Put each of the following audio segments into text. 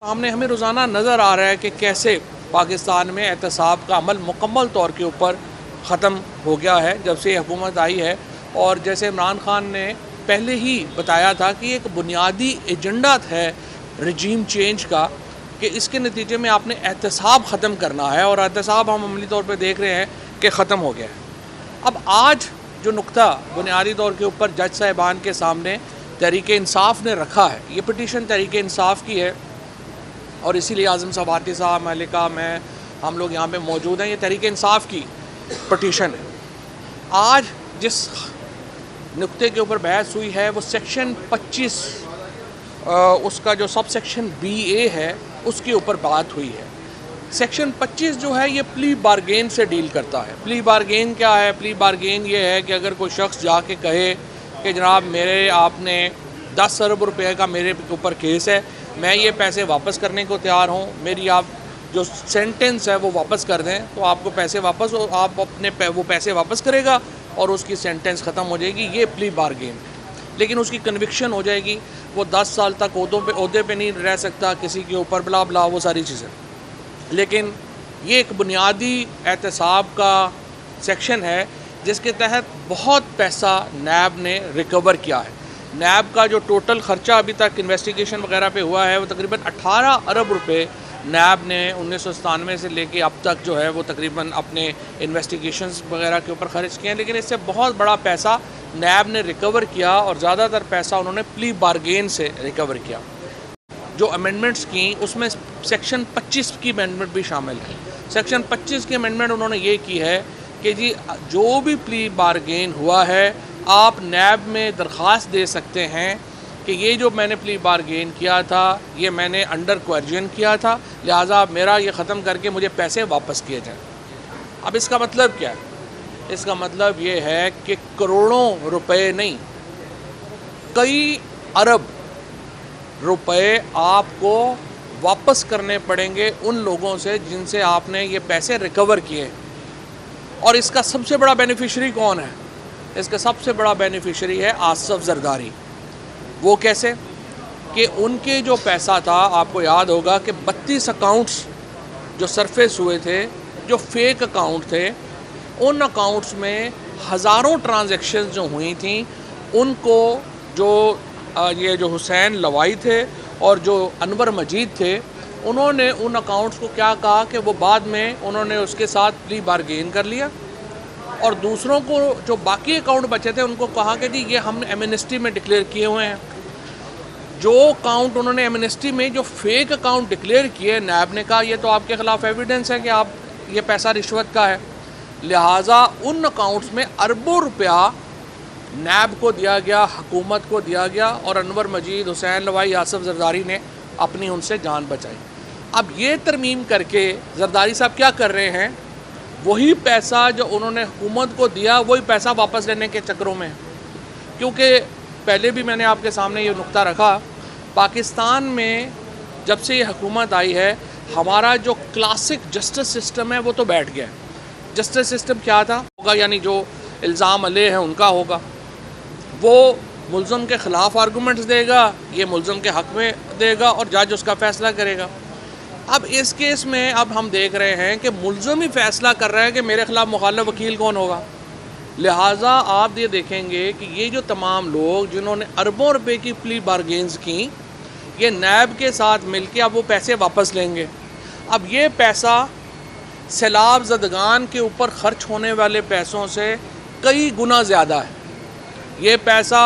सामने हमें रोज़ाना नज़र आ रहा है कि कैसे पाकिस्तान में एहतसाब का अमल मुकम्मल तौर के ऊपर ख़त्म हो गया है जब से हुकूमत आई है। और जैसे इमरान खान ने पहले ही बताया था कि एक बुनियादी एजेंडा है रजीम चेंज का कि इसके नतीजे में आपने एहतसाब ख़त्म करना है, और एहतसाब हम अमली तौर पर देख रहे हैं कि ख़त्म हो गया है। अब आज जो नुक्ता बुनियादी तौर के ऊपर जज साहिबान के सामने तहरीक इंसाफ ने रखा है, ये पिटीशन तहरीक इंसाफ की है और इसीलिए आज़म साहब, आती साहब, मलिका, मैं, हम लोग यहाँ पे मौजूद हैं। ये तहरीक इंसाफ की पटिशन है। आज जिस नुक्ते के ऊपर बहस हुई है वो सेक्शन 25 उसका जो सब सेक्शन BA है उसके ऊपर बात हुई है। सेक्शन 25 जो है ये प्ली बारगेन से डील करता है। प्ली बारगेन क्या है? प्ली बारगेन ये है कि अगर कोई शख्स जाके कहे कि जनाब मेरे आपने 10 अरब रुपये का मेरे ऊपर केस है, मैं ये पैसे वापस करने को तैयार हूँ, मेरी आप जो सेंटेंस है वो वापस कर दें, तो आपको पैसे वापस, आप अपने वो पैसे वापस करेगा और उसकी सेंटेंस ख़त्म हो जाएगी। ये प्ली बारगेन, लेकिन उसकी कन्विक्शन हो जाएगी, वो 10 साल तक ओहदे पे नहीं रह सकता किसी के ऊपर, बला बला वो सारी चीज़ें। लेकिन ये एक बुनियादी एहतसाब का सेक्शन है जिसके तहत बहुत पैसा नैब ने रिकवर किया है। नैब का जो टोटल ख़र्चा अभी तक इन्वेस्टिगेशन वगैरह पे हुआ है वो तकरीबन 18 अरब रुपए नैब ने 1997 से लेके अब तक जो है वो तकरीबन अपने इन्वेस्टिगेशंस वगैरह के ऊपर ख़र्च किए हैं। लेकिन इससे बहुत बड़ा पैसा नैब ने रिकवर किया और ज़्यादातर पैसा उन्होंने प्ली बारगेन से रिकवर किया। जो अमेंडमेंट्स की उसमें सेक्शन 25 की अमेंडमेंट भी शामिल है। सेक्शन 25 की अमेंडमेंट उन्होंने ये की है कि जी जो भी प्ली बारगेन हुआ है आप नैब में दरख्वास्त दे सकते हैं कि ये जो मैंने प्ली बारगेन किया था ये मैंने अंडर क्वर्जन किया था, लिहाजा मेरा ये ख़त्म करके मुझे पैसे वापस किए जाएँ। अब इसका मतलब क्या है? इसका मतलब ये है कि करोड़ों रुपए नहीं, कई अरब रुपए आपको वापस करने पड़ेंगे उन लोगों से जिनसे आपने ये पैसे रिकवर किए। और इसका सबसे बड़ा बेनिफिशरी कौन है? इसका सबसे बड़ा बेनिफिशरी है आसिफ जरदारी। वो कैसे? कि उनके जो पैसा था, आपको याद होगा कि 32 अकाउंट्स जो सरफेस हुए थे, जो फेक अकाउंट थे, उन अकाउंट्स में हज़ारों ट्रांजैक्शंस जो हुई थी, उनको जो ये जो हुसैन लवाई थे और जो अनवर मजीद थे, उन्होंने उन अकाउंट्स को क्या कहा कि वो बाद में उन्होंने उसके साथ प्ली बारगेन कर लिया और दूसरों को जो बाकी अकाउंट बचे थे उनको कहा कि जी ये हम एमनेस्टी में डिक्लेयर किए हुए हैं। जो अकाउंट उन्होंने एमनेस्टी में जो फेक अकाउंट डिक्लेयर किए, नैब ने कहा ये तो आपके ख़िलाफ़ एविडेंस है कि आप ये पैसा रिश्वत का है, लिहाजा उन अकाउंट्स में अरबों रुपया नैब को दिया गया, हुकूमत को दिया गया और अनवर मजीद, हुसैन लवाई, आसिफ जरदारी ने अपनी उनसे जान बचाई। अब ये तरमीम करके जरदारी साहब क्या कर रहे हैं? वही पैसा जो उन्होंने हुकूमत को दिया वही पैसा वापस लेने के चक्करों में। क्योंकि पहले भी मैंने आपके सामने ये नुक्ता रखा, पाकिस्तान में जब से ये हुकूमत आई है हमारा जो क्लासिक जस्टिस सिस्टम है वो तो बैठ गया है। जस्टिस सिस्टम क्या था? होगा यानी जो इल्ज़ाम अले है उनका होगा, वो मुल्ज़म के ख़िलाफ़ आर्गूमेंट्स देगा, ये मुल्ज़म के हक़ में देगा और जज उसका फ़ैसला करेगा। अब इस केस में अब हम देख रहे हैं कि मुल्ज़म ही फ़ैसला कर रहा है कि मेरे ख़िलाफ़ मुखालिफ वकील कौन होगा। लिहाजा आप ये देखेंगे कि ये जो तमाम लोग जिन्होंने अरबों रुपए की प्ली बारगेन्स की, ये नैब के साथ मिलके अब वो पैसे वापस लेंगे। अब ये पैसा सैलाब ज़दगान के ऊपर ख़र्च होने वाले पैसों से कई गुना ज़्यादा है। ये पैसा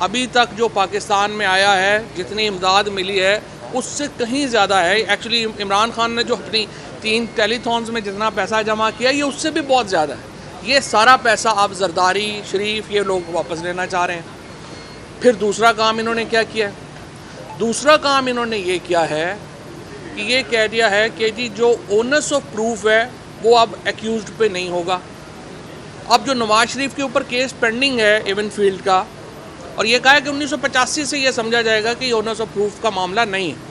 अभी तक जो पाकिस्तान में आया है, जितनी इमदाद मिली है उससे कहीं ज़्यादा है। एक्चुअली इमरान खान ने जो अपनी 3 टेलीथॉन्स में जितना पैसा जमा किया ये उससे भी बहुत ज़्यादा है। ये सारा पैसा आप जरदारी, शरीफ, ये लोग वापस लेना चाह रहे हैं। फिर दूसरा काम इन्होंने क्या किया? दूसरा काम इन्होंने ये किया है कि ये कह दिया है कि जी जो ओनस ऑफ प्रूफ है वो अब एक्यूज्ड पे नहीं होगा। अब जो नवाज शरीफ के ऊपर केस पेंडिंग है इवन फील्ड का, और ये कहा है कि 1985 से ये समझा जाएगा कि ओनस ऑफ प्रूफ का मामला नहीं है।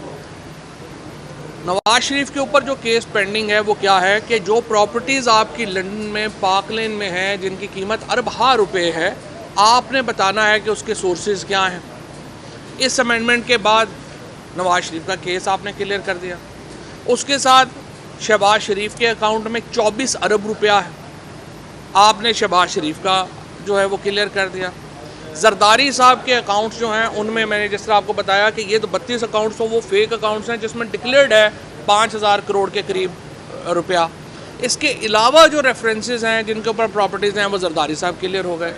नवाज शरीफ के ऊपर जो केस पेंडिंग है वो क्या है कि जो प्रॉपर्टीज़ आपकी लंदन में, पार्क लेन में हैं, जिनकी कीमत अरबा रुपए है, आपने बताना है कि उसके सोर्सेज क्या हैं। इस अमेंडमेंट के बाद नवाज शरीफ का केस आपने क्लियर कर दिया। उसके साथ शहबाज शरीफ के अकाउंट में 24 अरब रुपया है, आपने शहबाज शरीफ का जो है वो क्लियर कर दिया। जरदारी साहब के अकाउंट्स जो हैं उनमें मैंने जिस तरह आपको बताया कि ये तो 32 अकाउंट्स तो वो फेक अकाउंट्स हैं जिसमें डिक्लेयर्ड है 5000 करोड़ के करीब रुपया। इसके अलावा जो रेफरेंसेस हैं जिनके ऊपर प्रॉपर्टीज़ हैं वो जरदारी साहब क्लियर हो गए।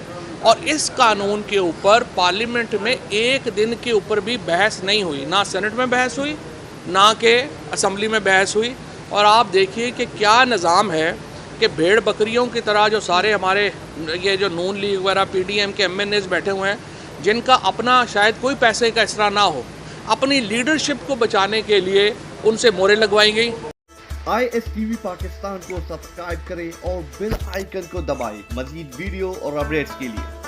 और इस कानून के ऊपर पार्लियामेंट में एक दिन के ऊपर भी बहस नहीं हुई, ना सेनेट में बहस हुई ना कि असम्बली में बहस हुई। और आप देखिए कि क्या निज़ाम है कि भेड़ बकरियों की तरह जो सारे हमारे ये जो नून लीग वगैरह PDM के MNAs बैठे हुए हैं, जिनका अपना शायद कोई पैसे का इसरा ना हो, अपनी लीडरशिप को बचाने के लिए उनसे मोहरें लगवाई गई। ISTV पाकिस्तान को सब्सक्राइब करें और बेल आइकन को दबाएं मज़ीद वीडियो और अपडेट्स के लिए।